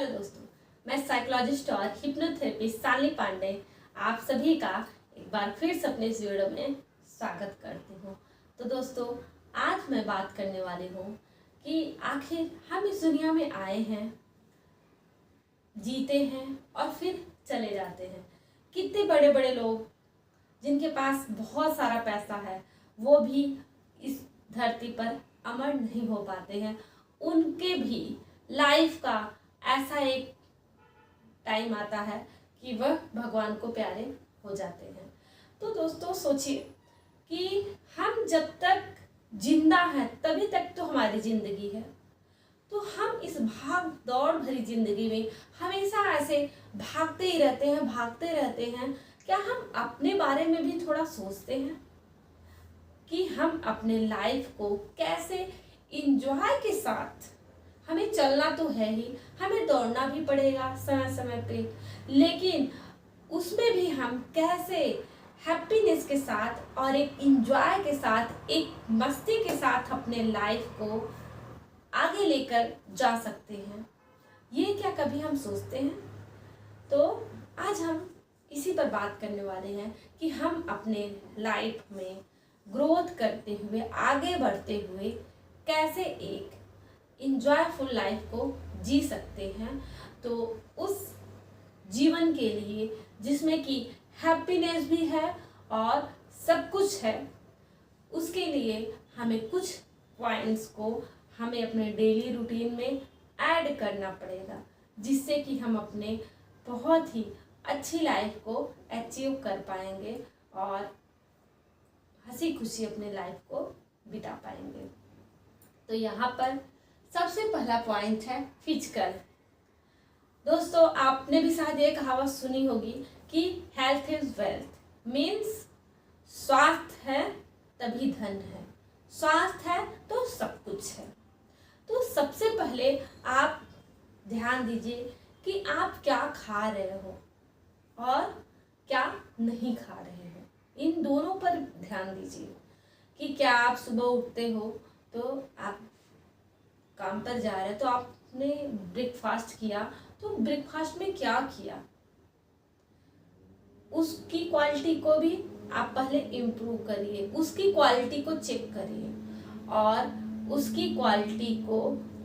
Hello दोस्तों, मैं psychologist और हिप्नोथेरेपिस्ट शालिनी पांडे आप सभी का एक बार फिर से अपने इस वीडियो में स्वागत करती हूँ। तो दोस्तों, आज मैं बात करने वाली हूँ कि आखिर हम इस दुनिया में आए हैं, जीते हैं और फिर चले जाते हैं। कितने बड़े बड़े लोग जिनके पास बहुत सारा पैसा है वो भी इस धरती पर अमर नहीं हो पाते हैं। उनके भी लाइफ का ऐसा एक टाइम आता है कि वह भगवान को प्यारे हो जाते हैं। तो दोस्तों, सोचिए कि हम जब तक जिंदा हैं तभी तक तो हमारी जिंदगी है। तो हम इस भाग दौड़ भरी जिंदगी में हमेशा ऐसे भागते ही रहते हैं। क्या हम अपने बारे में भी थोड़ा सोचते हैं कि हम अपने लाइफ को कैसे इंजॉय के साथ, हमें चलना तो है ही, हमें दौड़ना भी पड़ेगा समय समय पे, लेकिन उसमें भी हम कैसे हैप्पीनेस के साथ और एक इंजॉय के साथ, एक मस्ती के साथ अपने लाइफ को आगे लेकर जा सकते हैं, ये क्या कभी हम सोचते हैं? तो आज हम इसी पर बात करने वाले हैं कि हम अपने लाइफ में ग्रोथ करते हुए, आगे बढ़ते हुए कैसे एक इंजॉयफुल लाइफ को जी सकते हैं। तो उस जीवन के लिए जिसमें कि हैप्पीनेस भी है और सब कुछ है, उसके लिए हमें कुछ पॉइंट्स को हमें अपने डेली रूटीन में ऐड करना पड़ेगा, जिससे कि हम अपने बहुत ही अच्छी लाइफ को अचीव कर पाएंगे और हंसी खुशी अपने लाइफ को बिता पाएंगे। तो यहाँ पर सबसे पहला पॉइंट है फिजिकल। दोस्तों, आपने भी शायद ये कहावत सुनी होगी कि हेल्थ इज वेल्थ, मीन्स स्वास्थ्य है तभी धन है, स्वास्थ्य है तो सब कुछ है। तो सबसे पहले आप ध्यान दीजिए कि आप क्या खा रहे हो और क्या नहीं खा रहे हो, इन दोनों पर ध्यान दीजिए कि क्या आप सुबह उठते हो तो आप काम पर जा रहे हैं तो आपने ब्रेकफास्ट किया, तो ब्रेकफास्ट में क्या किया, उसकी क्वालिटी को भी आप पहले इम्प्रूव करिए, उसकी क्वालिटी को चेक करिए और उसकी क्वालिटी को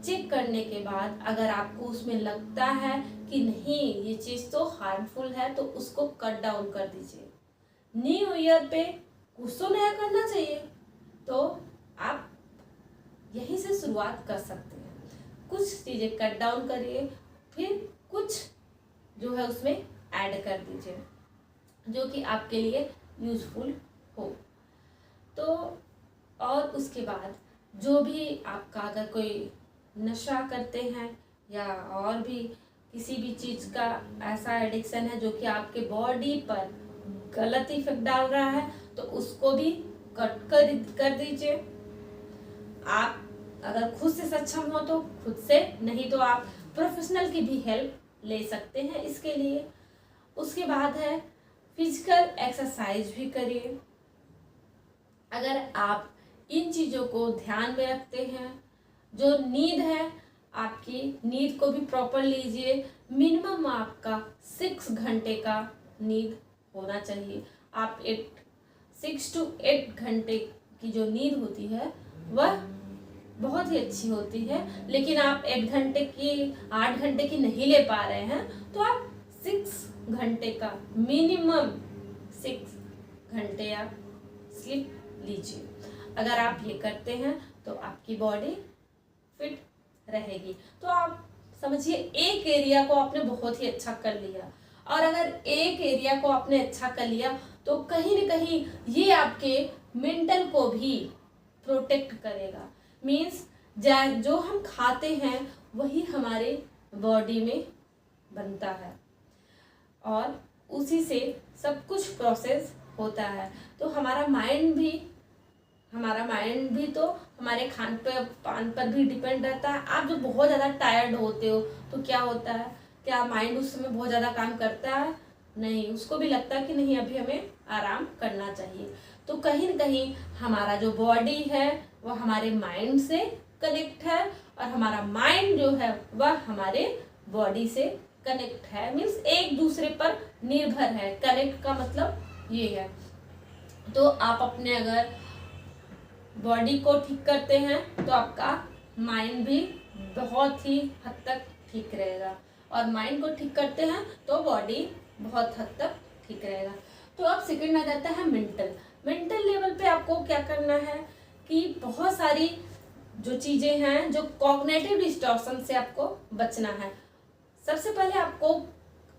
चेक करने के बाद अगर आपको उसमें लगता है कि नहीं ये चीज़ तो हार्मफुल है तो उसको कट डाउन कर दीजिए। न्यू ईयर पे कुछ तो नया करना चाहिए, तो आप यहीं से शुरुआत कर सकते हैं। कुछ चीज़ें कट डाउन करिए, फिर कुछ जो है उसमें ऐड कर दीजिए जो कि आपके लिए यूज़फुल हो। तो और उसके बाद जो भी आपका अगर कोई नशा करते हैं या और भी किसी भी चीज़ का ऐसा एडिक्शन है जो कि आपके बॉडी पर गलत इफेक्ट डाल रहा है, तो उसको भी कट कर दीजिए। आप अगर खुद से सक्षम हो तो खुद से, नहीं तो आप प्रोफेशनल की भी हेल्प ले सकते हैं इसके लिए। उसके बाद है फिजिकल एक्सरसाइज भी करिए। अगर आप इन चीज़ों को ध्यान में रखते हैं, जो नींद है आपकी नींद को भी प्रॉपर लीजिए। मिनिमम आपका 6 घंटे का नींद होना चाहिए। आप 6 to 8 घंटे की जो नींद होती है वह बहुत ही अच्छी होती है, लेकिन आप 8 घंटे की नहीं ले पा रहे हैं तो आप 6 घंटे का मिनिमम 6 घंटे आप स्लीप लीजिए। अगर आप ये करते हैं तो आपकी बॉडी फिट रहेगी। तो आप समझिए एक एरिया को आपने बहुत ही अच्छा कर लिया, और अगर एक एरिया को आपने अच्छा कर लिया तो कहीं न कहीं ये आपके मेंटल को भी प्रोटेक्ट करेगा। मीन्स जो हम खाते हैं वही हमारे बॉडी में बनता है और उसी से सब कुछ प्रोसेस होता है। तो हमारा माइंड भी तो हमारे खान पान पर भी डिपेंड रहता है। आप जब बहुत ज़्यादा टायर्ड होते हो तो क्या होता है, क्या माइंड उस समय बहुत ज़्यादा काम करता है? नहीं, उसको भी लगता है कि नहीं अभी हमें आराम करना चाहिए। तो कहीं न कहीं हमारा जो बॉडी है वह हमारे माइंड से कनेक्ट है और हमारा माइंड जो है वह हमारे बॉडी से कनेक्ट है, मीन्स एक दूसरे पर निर्भर है। कनेक्ट का मतलब ये है। तो आप अपने अगर बॉडी को ठीक करते हैं तो आपका माइंड भी बहुत ही हद तक ठीक रहेगा, और माइंड को ठीक करते हैं तो बॉडी बहुत हद तक ठीक रहेगा। तो अब सेकंड आ जाता है मेंटल। मेंटल लेवल पे आपको क्या करना है कि बहुत सारी जो चीज़ें हैं, जो कॉग्निटिव डिस्टॉर्शन से आपको बचना है। सबसे पहले आपको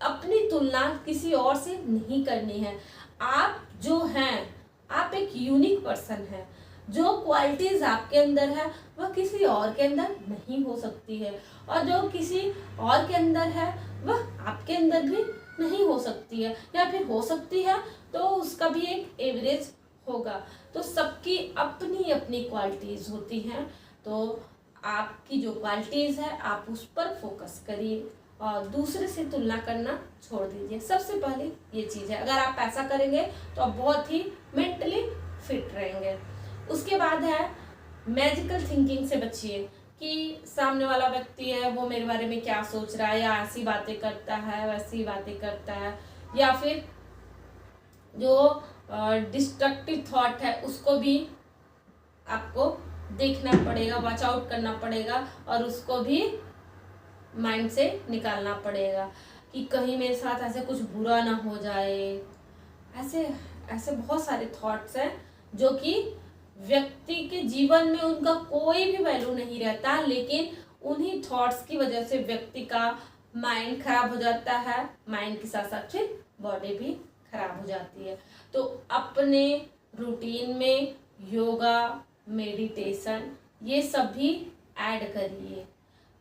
अपनी तुलना किसी और से नहीं करनी है। आप जो हैं, आप एक यूनिक पर्सन हैं। जो क्वालिटीज़ आपके अंदर है वह किसी और के अंदर नहीं हो सकती है, और जो किसी और के अंदर है वह आपके अंदर भी नहीं हो सकती है, या फिर हो सकती है तो उसका भी एक एवरेज होगा। तो सबकी अपनी अपनी क्वालिटीज़ होती हैं। तो आपकी जो क्वालिटीज़ है आप उस पर फोकस करिए और दूसरे से तुलना करना छोड़ दीजिए। सबसे पहले ये चीज़ है। अगर आप ऐसा करेंगे तो आप बहुत ही मेंटली फिट रहेंगे। उसके बाद है मैजिकल थिंकिंग से बचिए कि सामने वाला व्यक्ति है वो मेरे बारे में क्या सोच रहा है, या ऐसी बातें करता है वैसी बातें करता है, या फिर जो डिस्ट्रक्टिव थॉट है उसको भी आपको देखना पड़ेगा, वॉच आउट करना पड़ेगा, और उसको भी माइंड से निकालना पड़ेगा कि कहीं मेरे साथ ऐसे कुछ बुरा ना हो जाए। ऐसे ऐसे बहुत सारे थॉट्स हैं जो कि व्यक्ति के जीवन में उनका कोई भी वैल्यू नहीं रहता, लेकिन उन्हीं थॉट्स की वजह से व्यक्ति का माइंड खराब हो जाता है। माइंड के साथ साथ फिर बॉडी भी खराब हो जाती है। तो अपने रूटीन में योगा, मेडिटेशन ये सब भी ऐड करिए,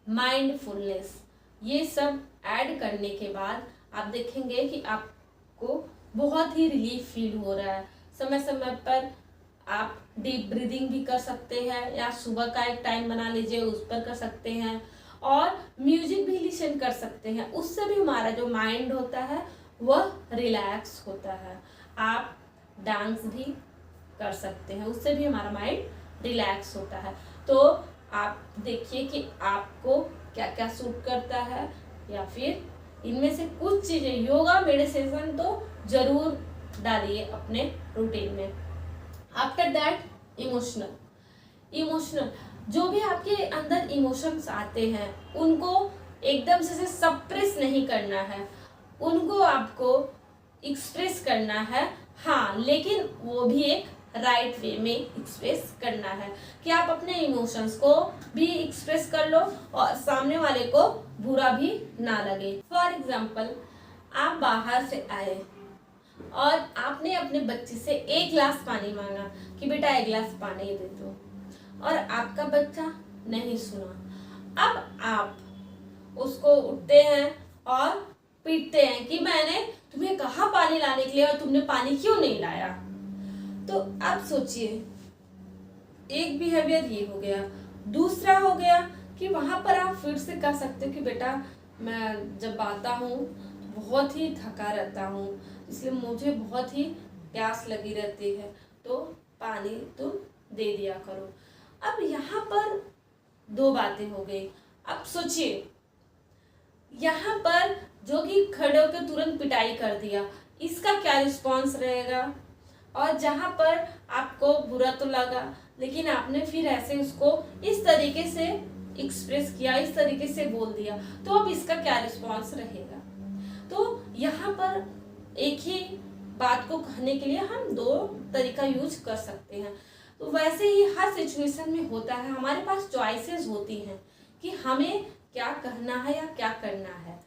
माइंडफुलनेस, ये सब ऐड करने के बाद आप देखेंगे कि आपको बहुत ही रिलीफ फील हो रहा है। समय समय पर आप डीप ब्रीदिंग भी कर सकते हैं, या सुबह का एक टाइम बना लीजिए उस पर कर सकते हैं, और म्यूजिक भी लिसन कर सकते हैं। उससे भी हमारा जो माइंड होता है वह रिलैक्स होता है। आप डांस भी कर सकते हैं, उससे भी हमारा माइंड रिलैक्स होता है। तो आप देखिए कि आपको क्या क्या सूट करता है, या फिर इनमें से कुछ चीज़ें, योगा मेडिटेशन तो जरूर डालिए अपने रूटीन में। आफ्टर दैट इमोशनल जो भी आपके अंदर इमोशंस आते हैं उनको एकदम से सप्रेस नहीं करना है, उनको आपको एक्सप्रेस करना है। हाँ, लेकिन वो भी एक राइट वे में एक्सप्रेस करना है कि आप अपने इमोशंस को भी एक्सप्रेस कर लो और सामने वाले को बुरा भी ना लगे। फॉर एग्जाम्पल, आप बाहर से आए और आपने अपने बच्चे से 1 गिलास पानी मांगा कि बेटा 1 गिलास पानी दे दो, और आपका बच्चा नहीं सुना। अब आप उसको उठते हैं और पीटते हैं कि मैंने तुम्हें कहा पानी लाने के लिए और तुमने पानी क्यों नहीं लाया। तो आप सोचिए, एक बिहेवियर ये हो गया। दूसरा हो गया कि वहां पर आप फिर से कह सकते हो कि बेटा मैं जब आता हूँ बहुत ही थका रहता हूँ, इसलिए मुझे बहुत ही प्यास लगी रहती है, तो पानी तुम दे दिया करो। अब यहाँ पर 2 बातें हो गई। अब सोचिए, यहाँ पर जो कि खड़े होकर तुरंत पिटाई कर दिया, इसका क्या रिस्पॉन्स रहेगा। और जहाँ पर आपको बुरा तो लगा, लेकिन आपने फिर ऐसे उसको इस तरीके से एक्सप्रेस किया, इस तरीके से बोल दिया, तो अब इसका क्या रिस्पॉन्स रहेगा। तो यहाँ पर एक ही बात को कहने के लिए हम 2 तरीका यूज कर सकते हैं। तो वैसे ही हर सिचुएशन में होता है, हमारे पास चॉइसेस होती हैं कि हमें क्या कहना है या क्या करना है।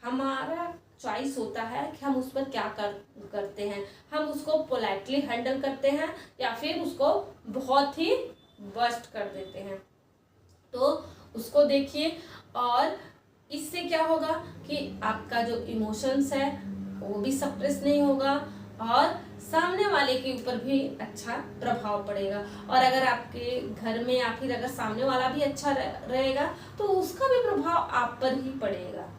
हमारा चॉइस होता है कि हम उस पर क्या करते हैं। हम उसको पोलाइटली हैंडल करते हैं या फिर उसको बहुत ही वर्स्ट कर देते हैं। तो उसको देखिए, और इससे क्या होगा कि आपका जो इमोशंस है वो भी सप्रेस नहीं होगा, और सामने वाले के ऊपर भी अच्छा प्रभाव पड़ेगा। और अगर आपके घर में या फिर अगर सामने वाला भी अच्छा रहेगा तो उसका भी प्रभाव आप पर ही पड़ेगा,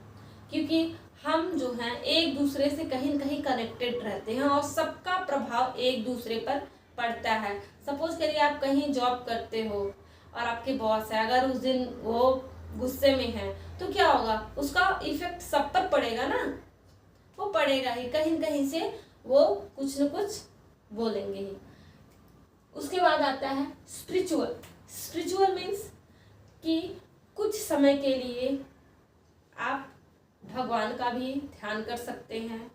क्योंकि हम जो हैं एक दूसरे से कहीं न कहीं कनेक्टेड रहते हैं और सबका प्रभाव एक दूसरे पर पड़ता है। सपोज करिए आप कहीं जॉब करते हो और आपके बॉस है, अगर उस दिन वो गुस्से में है तो क्या होगा, उसका इफेक्ट सब पर पड़ेगा ना, वो पड़ेगा ही, कहीं न कहीं से वो कुछ न कुछ बोलेंगे ही। उसके बाद आता है स्पिरिचुअल। स्पिरिचुअल मीन्स कि कुछ समय के लिए आप भगवान का भी ध्यान कर सकते हैं।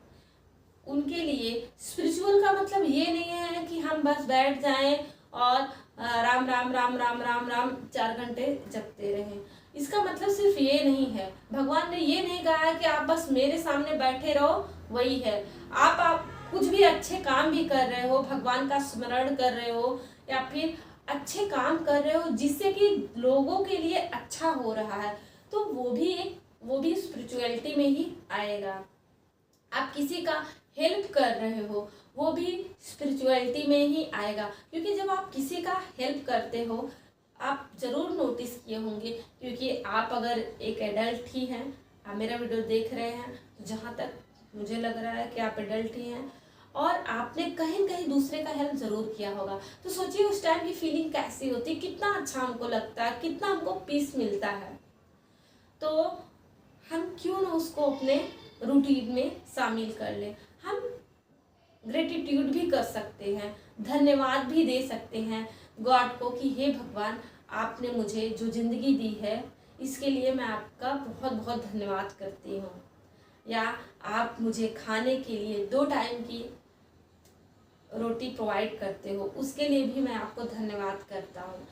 उनके लिए स्पिरिचुअल का मतलब ये नहीं है कि हम बस बैठ जाएं और राम राम राम राम राम राम 4 घंटे जपते रहें। इसका मतलब सिर्फ ये नहीं है। भगवान ने ये नहीं कहा है कि आप बस मेरे सामने बैठे रहो, वही है। आप कुछ भी अच्छे काम भी कर रहे हो, भगवान का स्मरण कर रहे हो या फिर अच्छे काम कर रहे हो जिससे कि लोगों के लिए अच्छा हो रहा है, तो वो भी स्पिरिचुअलिटी में ही आएगा। आप किसी का हेल्प कर रहे हो, वो भी स्पिरिचुअलिटी में ही आएगा। क्योंकि जब आप किसी का हेल्प करते हो, आप जरूर नोटिस किए होंगे, क्योंकि आप अगर एक एडल्ट ही हैं, आप मेरा वीडियो देख रहे हैं, तो जहाँ तक मुझे लग रहा है कि आप एडल्ट ही हैं और आपने कहीं न कहीं दूसरे का हेल्प जरूर किया होगा। तो सोचिए उस टाइम की फीलिंग कैसी होती, कितना अच्छा हमको लगता है, कितना हमको पीस मिलता है। तो हम क्यों ना उसको अपने रूटीन में शामिल कर ले। हम ग्रेटिट्यूड भी कर सकते हैं, धन्यवाद भी दे सकते हैं गॉड को कि हे भगवान, आपने मुझे जो ज़िंदगी दी है इसके लिए मैं आपका बहुत बहुत धन्यवाद करती हूँ। या आप मुझे खाने के लिए 2 टाइम की रोटी प्रोवाइड करते हो, उसके लिए भी मैं आपको धन्यवाद करता हूँ।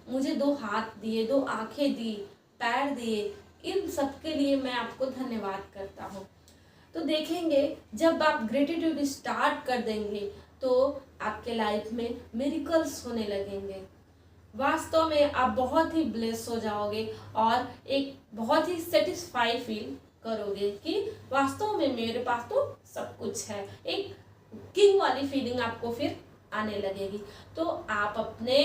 मुझे 2 हाथ दिए, 2 आँखें दी, पैर दिए, इन सब के लिए मैं आपको धन्यवाद करता हूँ। तो देखेंगे जब आप ग्रेटिट्यूड स्टार्ट कर देंगे तो आपके लाइफ में मिरेकल्स होने लगेंगे। वास्तव में आप बहुत ही ब्लेस हो जाओगे और एक बहुत ही सेटिस्फाई फील करोगे कि वास्तव में मेरे पास तो सब कुछ है। एक किंग वाली फीलिंग आपको फिर आने लगेगी। तो आप अपने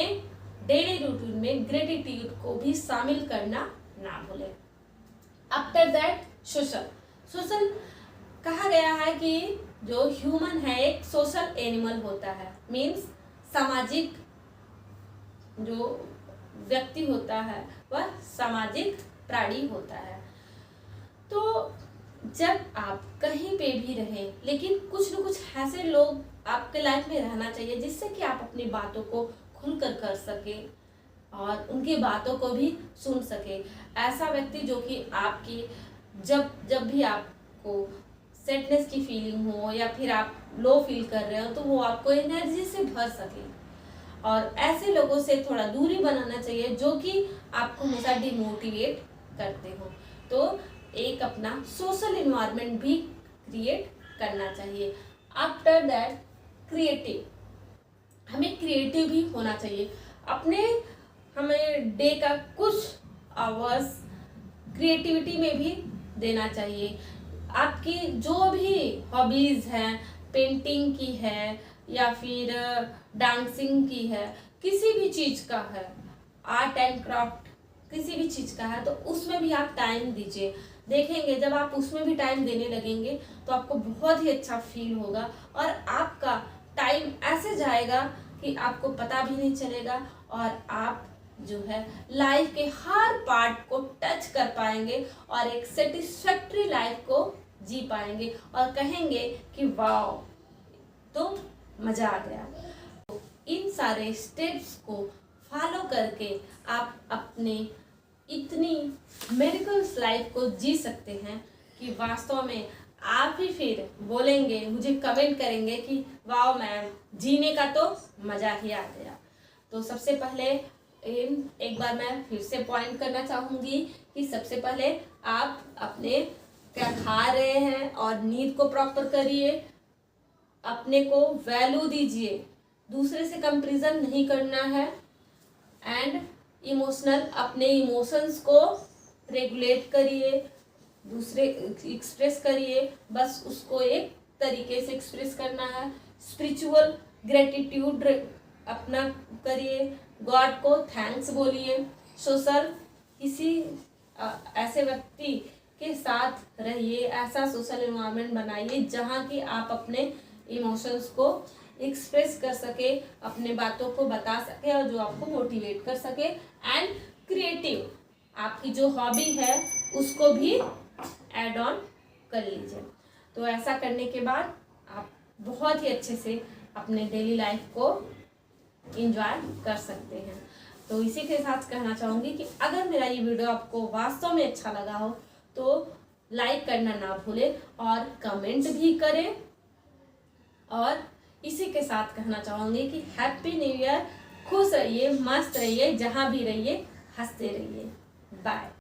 डेली रूटीन में ग्रेटिट्यूड को भी शामिल करना ना भूलें। आफ्टर दैट सोशल कहा गया है कि जो ह्यूमन है एक सोशल एनिमल होता है, मीन्स सामाजिक जो व्यक्ति होता है वह सामाजिक प्राणी होता है। तो जब आप कहीं पे भी रहें, लेकिन कुछ न कुछ ऐसे लोग आपके लाइफ में रहना चाहिए जिससे कि आप अपनी बातों को खुलकर कर सके और उनकी बातों को भी सुन सके। ऐसा व्यक्ति जो कि आपकी जब भी आपको सैडनेस की फीलिंग हो या फिर आप लो फील कर रहे हो तो वो आपको एनर्जी से भर सके। और ऐसे लोगों से थोड़ा दूरी बनाना चाहिए जो कि आपको हमेशा डिमोटिवेट करते हो। तो एक अपना सोशल इन्वायरमेंट भी क्रिएट करना चाहिए। आफ्टर दैट क्रिएटिव, हमें क्रिएटिव भी होना चाहिए। हमें डे का कुछ आवर्स क्रिएटिविटी में भी देना चाहिए। आपकी जो भी हॉबीज हैं, पेंटिंग की है या फिर डांसिंग की है, किसी भी चीज का है, आर्ट एंड क्राफ्ट किसी भी चीज का है, तो उसमें भी आप टाइम दीजिए। देखेंगे जब आप उसमें भी टाइम देने लगेंगे तो आपको बहुत ही अच्छा फील होगा और आपका टाइम ऐसे जाएगा कि आपको पता भी नहीं चलेगा और आप जो है लाइफ के हर पार्ट को टच कर पाएंगे और एक सेटिस्फैक्टरी लाइफ को जी पाएंगे और कहेंगे कि वाओ, तो मजा आ गया। तो इन सारे स्टेप्स को फॉलो करके आप अपने इतनी मिरेकल्स लाइफ को जी सकते हैं कि वास्तव में आप ही फिर बोलेंगे, मुझे कमेंट करेंगे कि वाओ मैम, जीने का तो मजा ही आ गया। तो सबसे पहले एक बार मैं फिर से पॉइंट करना चाहूँगी कि सबसे पहले आप अपने क्या खा रहे हैं और नींद को प्रॉपर करिए, अपने को वैल्यू दीजिए, दूसरे से कंपैरिजन नहीं करना है एंड अपने इमोशंस को रेगुलेट करिए, दूसरे एक्सप्रेस करिए, बस उसको एक तरीके से एक्सप्रेस करना है। स्पिरिचुअल ग्रेटिट्यूड अपना करिए, गॉड को थैंक्स बोलिए। सोशल किसी ऐसे व्यक्ति के साथ रहिए, ऐसा सोशल एनवायरनमेंट बनाइए जहाँ कि आप अपने इमोशंस को एक्सप्रेस कर सके, अपने बातों को बता सके और जो आपको मोटिवेट कर सके। एंड क्रिएटिव, आपकी जो हॉबी है उसको भी ऐड ऑन कर लीजिए। तो ऐसा करने के बाद आप बहुत ही अच्छे से अपने डेली लाइफ को एंजॉय कर सकते हैं। तो इसी के साथ कहना चाहूँगी कि अगर मेरा ये वीडियो आपको वास्तव में अच्छा लगा हो तो लाइक करना ना भूलें और कमेंट भी करें। और इसी के साथ कहना चाहूँगी कि हैप्पी न्यू ईयर। खुश रहिए, मस्त रहिए, जहाँ भी रहिए हंसते रहिए। बाय।